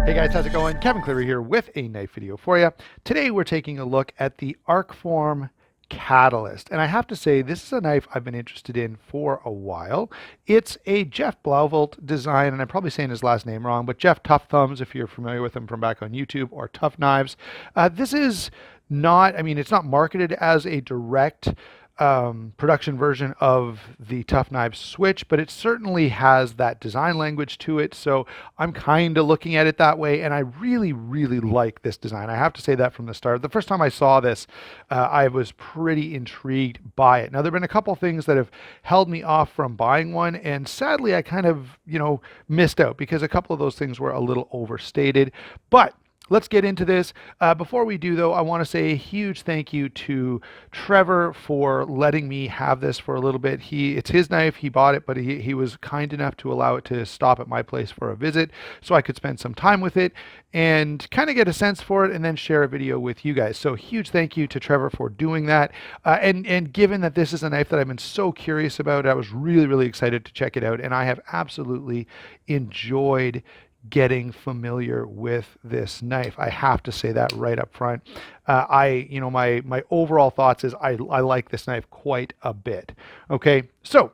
Hey guys, how's it going? Kevin Cleary here with a knife video for you. Today we're taking a look at the Arcform Catalyst. And I have to say, this is a knife I've been interested in for a while. It's a Jeff Blauvelt design, and I'm probably saying his last name wrong, but Jeff Tough Thumbs, if you're familiar with him from back on YouTube, or Tough Knives. This is not, it's not marketed as a direct production version of the Tough Knives switch, but it certainly has that design language to it. So I'm kind of looking at it that way, and I really, really like this design. I have to say that from the start. The first time I saw this, I was pretty intrigued by it. Now, there have been a couple things that have held me off from buying one, and sadly, I kind of, missed out because a couple of those things were a little overstated. But let's get into this. Before we do, though, I want to say a huge thank you to Trevor for letting me have this for a little bit. It's his knife. He bought it, but he was kind enough to allow it to stop at my place for a visit so I could spend some time with it and kind of get a sense for it and then share a video with you guys. So huge thank you to Trevor for doing that. And given that this is a knife that I've been so curious about, I was really, really excited to check it out. And I have absolutely enjoyed getting familiar with this knife. I have to say that right up front. My overall thoughts is I like this knife quite a bit. Okay, so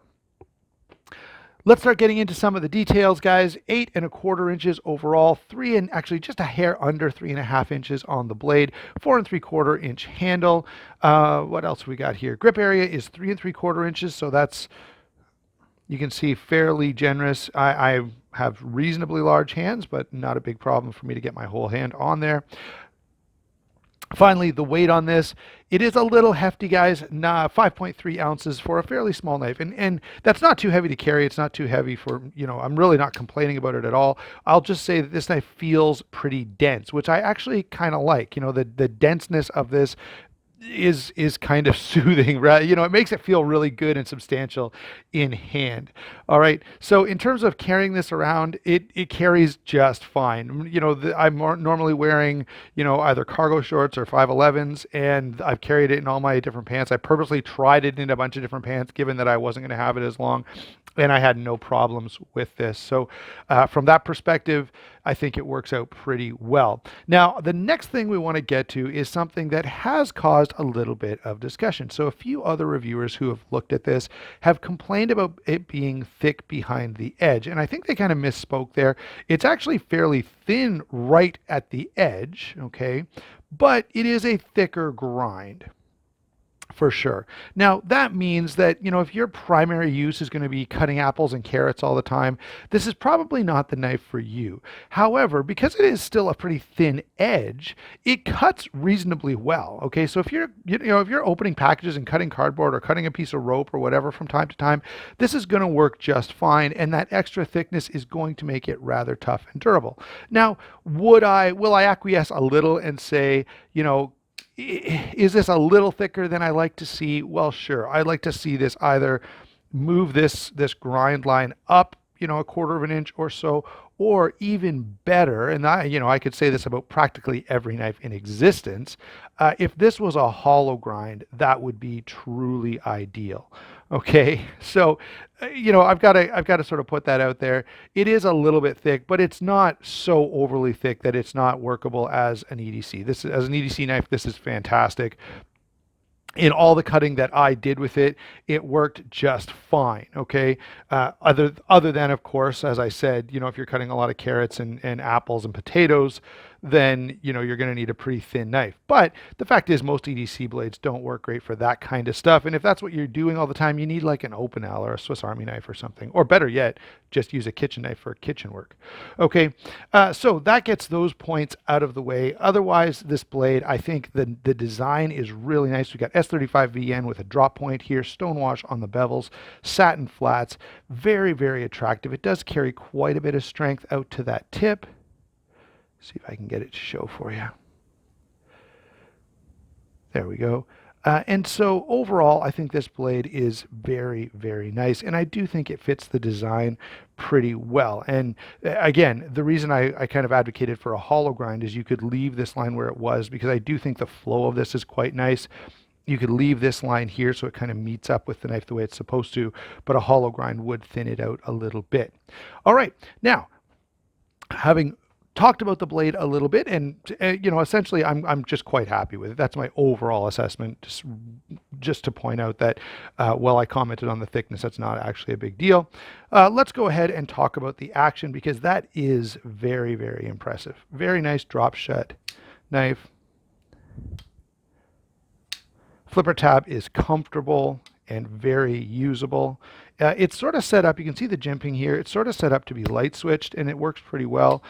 let's start getting into some of the details, guys. 8¼ inches overall, actually just a hair under 3.5 inches on the blade, 4¾ inch handle. What else we got here? Grip area is 3¾ inches, so that's, you can see, fairly generous. I have reasonably large hands, but not a big problem for me to get my whole hand on there. Finally, the weight on this, it is a little hefty, guys. 5.3 ounces for a fairly small knife. And that's not too heavy to carry. It's not too heavy for, I'm really not complaining about it at all. I'll just say that this knife feels pretty dense, which I actually kind of like. The denseness of this is kind of soothing, right? It makes it feel really good and substantial in hand. All right, so in terms of carrying this around, it carries just fine. I'm normally wearing either cargo shorts or 511s, and I've carried it in all my different pants. I purposely tried it in a bunch of different pants given that I wasn't going to have it as long, and I had no problems with this. So from that perspective, I think it works out pretty well. Now, the next thing we want to get to is something that has caused a little bit of discussion. So a few other reviewers who have looked at this have complained about it being thick behind the edge. And I think they kind of misspoke there. It's actually fairly thin right at the edge, okay? But it is a thicker grind, for sure. Now, that means that, if your primary use is going to be cutting apples and carrots all the time, this is probably not the knife for you. However, because it is still a pretty thin edge, it cuts reasonably well. Okay, so if you're opening packages and cutting cardboard or cutting a piece of rope or whatever from time to time, this is going to work just fine, and that extra thickness is going to make it rather tough and durable. Now, will I acquiesce a little and say, is this a little thicker than I like to see? Well, sure. I'd like to see this either move this grind line up, 1/4 inch or so, or even better, and I could say this about practically every knife in existence. If this was a hollow grind, that would be truly ideal. Okay, so I've got to sort of put that out there. It is a little bit thick, but it's not so overly thick that it's not workable as an EDC. As an EDC knife, this is fantastic. In all the cutting that I did with it, it worked just fine. Okay, other than, of course, as I said, if you're cutting a lot of carrots and apples and potatoes, then you're going to need a pretty thin knife. But the fact is, most EDC blades don't work great for that kind of stuff. And if that's what you're doing all the time, you need like an Opinel or a Swiss Army knife or something, or better yet, just use a kitchen knife for kitchen work. Okay, so that gets those points out of the way. Otherwise, this blade, I think the design is really nice. We got S35 VN with a drop point here, stonewash on the bevels, satin flats, very, very attractive. It does carry quite a bit of strength out to that tip. See if I can get it to show for you. There we go. And so overall, I think this blade is very, very nice. And I do think it fits the design pretty well. And again, the reason I kind of advocated for a hollow grind is you could leave this line where it was, because I do think the flow of this is quite nice. You could leave this line here so it kind of meets up with the knife the way it's supposed to, but a hollow grind would thin it out a little bit. All right, now, having talked about the blade a little bit, and essentially I'm just quite happy with it. That's my overall assessment. Just to point out that while I commented on the thickness, that's not actually a big deal. Let's go ahead and talk about the action, because that is very, very impressive. Very nice drop shut knife. Flipper tab is comfortable and very usable. It's sort of set up, you can see the jimping here, it's sort of set up to be light switched, and it works pretty well.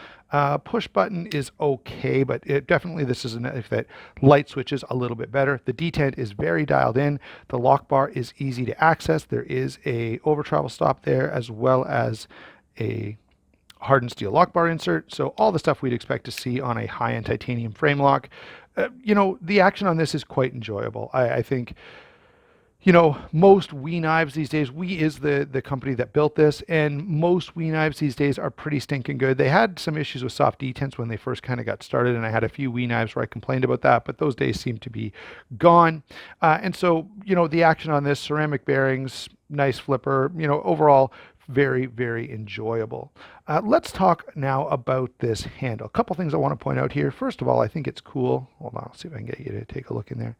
Push button is okay, but definitely this is a knife that light switches a little bit better. The detent is very dialed in. The lock bar is easy to access. There is a over travel stop there, as well as a hardened steel lock bar insert. So all the stuff we'd expect to see on a high-end titanium frame lock. The action on this is quite enjoyable. I think most WE knives these days, WE is the company that built this, and most WE knives these days are pretty stinking good. They had some issues with soft detents when they first kind of got started, and I had a few WE knives where I complained about that, but those days seem to be gone. And so, the action on this, ceramic bearings, nice flipper, overall, very, very enjoyable. Let's talk now about this handle. A couple things I want to point out here. First of all, I think it's cool. Hold on, I'll see if I can get you to take a look in there.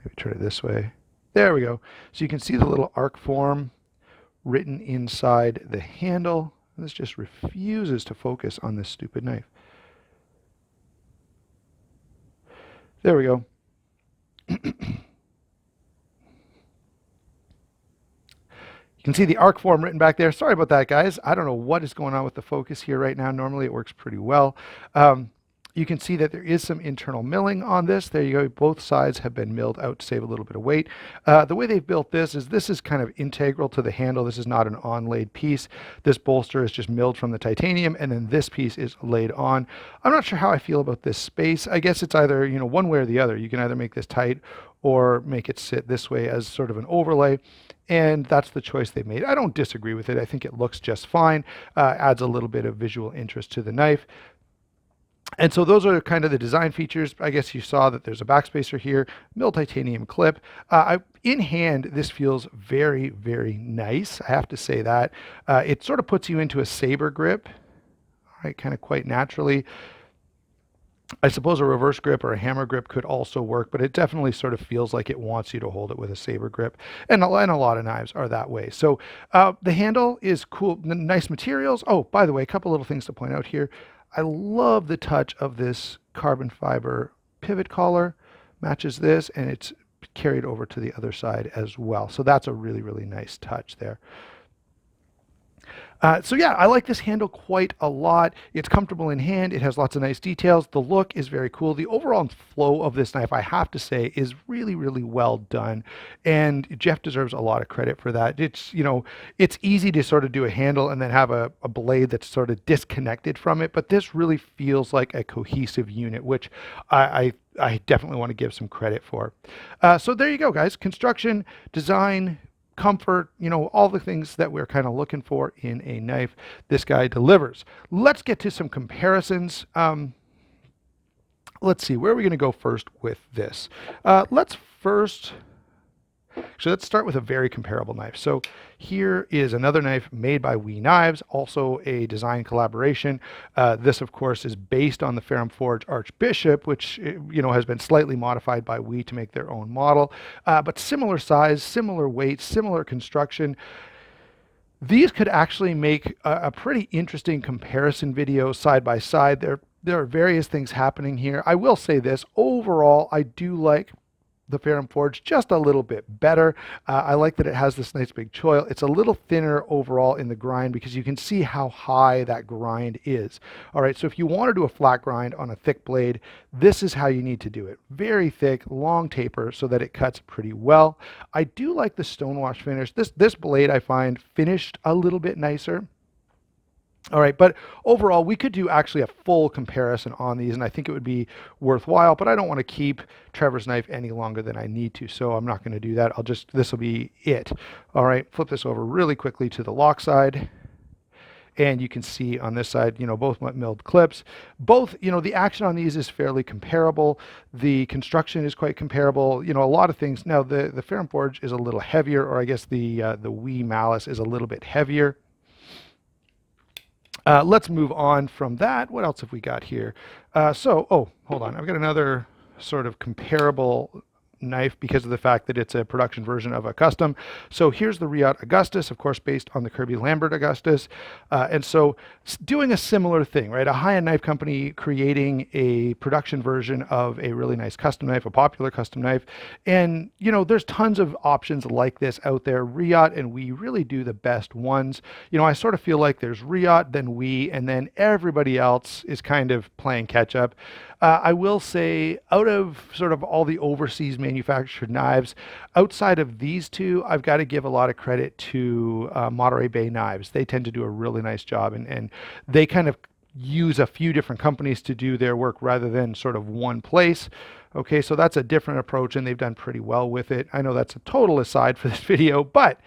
Maybe turn it this way. There we go. So you can see the little Arcform written inside the handle. This just refuses to focus on this stupid knife. There we go. You can see the Arcform written back there. Sorry about that, guys. I don't know what is going on with the focus here right now. Normally it works pretty well. You can see that there is some internal milling on this. There you go. Both sides have been milled out to save a little bit of weight. The way they've built this is kind of integral to the handle. This is not an on-laid piece. This bolster is just milled from the titanium, and then this piece is laid on. I'm not sure how I feel about this space. I guess it's either, one way or the other. You can either make this tight or make it sit this way as sort of an overlay. And that's the choice they made. I don't disagree with it. I think it looks just fine. Adds a little bit of visual interest to the knife. And so those are kind of the design features. I guess you saw that there's a backspacer here, milled titanium clip. In hand, this feels very, very nice. I have to say that. It sort of puts you into a saber grip, right, kind of quite naturally. I suppose a reverse grip or a hammer grip could also work, but it definitely sort of feels like it wants you to hold it with a saber grip. And a lot of knives are that way. So the handle is cool, nice materials. Oh, by the way, a couple little things to point out here. I love the touch of this carbon fiber pivot collar. Matches this, and it's carried over to the other side as well. So that's a really, really nice touch there. So yeah, I like this handle quite a lot. It's comfortable in hand. It has lots of nice details. The look is very cool. The overall flow of this knife, I have to say, is really, really well done. And Jeff deserves a lot of credit for that. It's easy to sort of do a handle and then have a blade that's sort of disconnected from it. But this really feels like a cohesive unit, which I definitely want to give some credit for. So there you go, guys. Construction, design, comfort, all the things that we're kind of looking for in a knife, this guy delivers. Let's get to some comparisons. Let's see, where are we going to go first with this? Let's start with a very comparable knife. So here is another knife made by WE Knives, also a design collaboration. This, of course, is based on the Ferrum Forge Archbishop, which has been slightly modified by WE to make their own model, but similar size, similar weight, similar construction. These could actually make a pretty interesting comparison video side by side. There are various things happening here. I will say this, overall, I do like the Ferrum Forge just a little bit better. I like that it has this nice big choil. It's a little thinner overall in the grind because you can see how high that grind is. All right, so if you want to do a flat grind on a thick blade, this is how you need to do it. Very thick, long taper so that it cuts pretty well. I do like the stonewash finish. This blade I find finished a little bit nicer. All right, but overall, we could do actually a full comparison on these, and I think it would be worthwhile, but I don't want to keep Trevor's knife any longer than I need to, so I'm not going to do that. This will be it. All right, flip this over really quickly to the lock side. And you can see on this side, both milled clips. Both, the action on these is fairly comparable. The construction is quite comparable. A lot of things. Now, the Ferrum Forge is a little heavier, or I guess the WE Malice is a little bit heavier. Let's move on from that. What else have we got here? Oh, hold on. I've got another sort of comparable knife because of the fact that it's a production version of a custom. So here's the Riot Augustus, of course, based on the Kirby Lambert Augustus. And so doing a similar thing, right? A high-end knife company creating a production version of a really nice custom knife, a popular custom knife. And, you know, there's tons of options like this out there. Riot and we really do the best ones. You know, I sort of feel like there's Riot, then we, and then everybody else is kind of playing catch up. I will say, out of sort of all the overseas manufactured knives, outside of these two, I've got to give a lot of credit to Monterey Bay Knives. They tend to do a really nice job, and they kind of use a few different companies to do their work rather than sort of one place. Okay, so that's a different approach, and they've done pretty well with it. I know that's a total aside for this video, but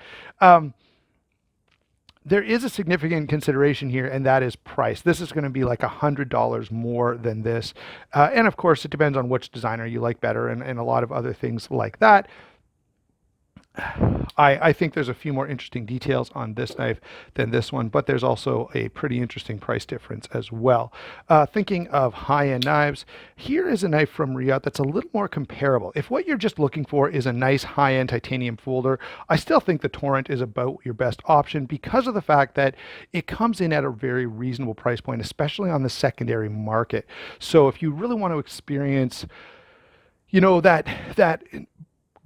there is a significant consideration here, and that is price. This is going to be like $100 more than this. And of course, it depends on which designer you like better and a lot of other things like that. I think there's a few more interesting details on this knife than this one, but there's also a pretty interesting price difference as well. Thinking of high-end knives, here is a knife from Riot that's a little more comparable. If what you're just looking for is a nice high-end titanium folder, I still think the Torrent is about your best option because of the fact that it comes in at a very reasonable price point, especially on the secondary market. So if you really want to experience, you know, that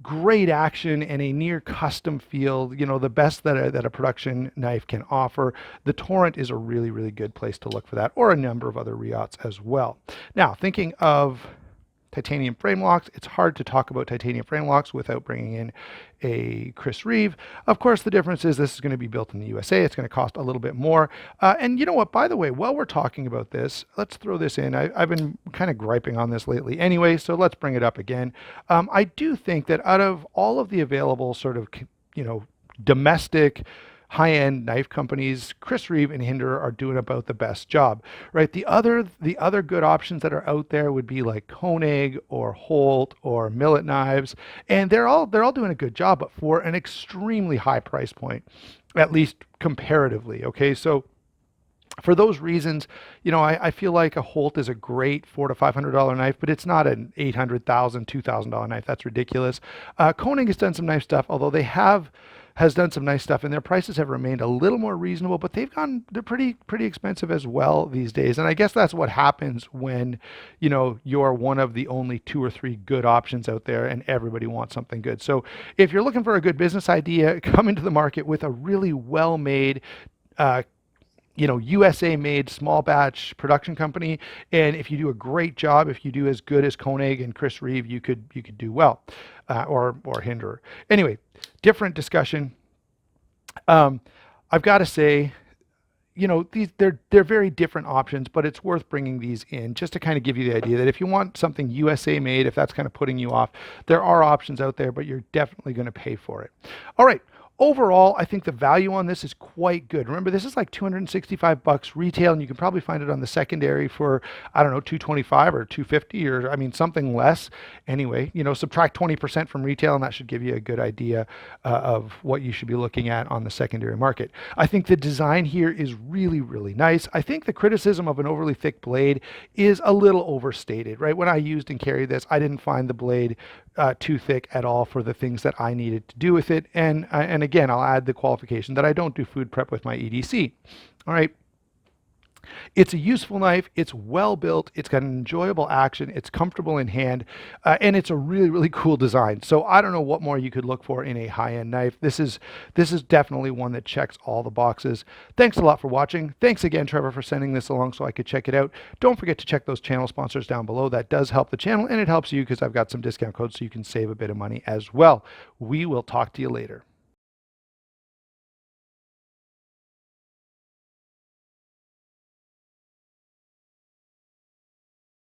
great action and a near custom feel, you know, the best that a production knife can offer, the Torrent is a really, really good place to look for that, or a number of other Riots as well. Now, thinking of titanium frame locks, it's hard to talk about titanium frame locks without bringing in a Chris Reeve. Of course, the difference is this is going to be built in the USA. It's going to cost a little bit more. And you know what, by the way, while we're talking about this, let's throw this in. I've been kind of griping on this lately anyway, so let's bring it up again. I do think that out of all of the available sort of, you know, domestic high-end knife companies, Chris Reeve and Hinder are doing about the best job, right? The other good options that are out there would be like Koenig or Holt or Millet Knives, and they're all doing a good job, but for an extremely high price point, at least comparatively. Okay, so for those reasons, you know, I feel like a Holt is a great $400 to $500 knife, but it's not an $800,000, $2,000 knife. That's ridiculous. Koenig has done some nice stuff, although has done some nice stuff, and their prices have remained a little more reasonable, but they're pretty expensive as well these days. And I guess that's what happens when, you know, you're one of the only 2 or 3 good options out there and everybody wants something good. So if you're looking for a good business idea, come into the market with a really well-made, you know, USA made small batch production company. And if you do a great job, if you do as good as Koenig and Chris Reeve, you could do well, or Hinder. Anyway, different discussion. I've got to say, you know, they're very different options, but it's worth bringing these in just to kind of give you the idea that if you want something USA made, if that's kind of putting you off, there are options out there, but you're definitely going to pay for it. All right. Overall, I think the value on this is quite good. Remember, this is like $265 retail, and you can probably find it on the secondary for, I don't know, $225 or $250, or I mean, something less. Anyway, you know, subtract 20% from retail, and that should give you a good idea of what you should be looking at on the secondary market. I think the design here is really, really nice. I think the criticism of an overly thick blade is a little overstated, right? When I used and carried this, I didn't find the blade too thick at all for the things that I needed to do with it. And again, I'll add the qualification that I don't do food prep with my EDC. All right. It's a useful knife. It's well built. It's got an enjoyable action. It's comfortable in hand, and it's a really, really cool design. So I don't know what more you could look for in a high-end knife. This is definitely one that checks all the boxes. Thanks a lot for watching. Thanks again, Trevor, for sending this along so I could check it out. Don't forget to check those channel sponsors down below. That does help the channel, and it helps you because I've got some discount codes so you can save a bit of money as well. We will talk to you later.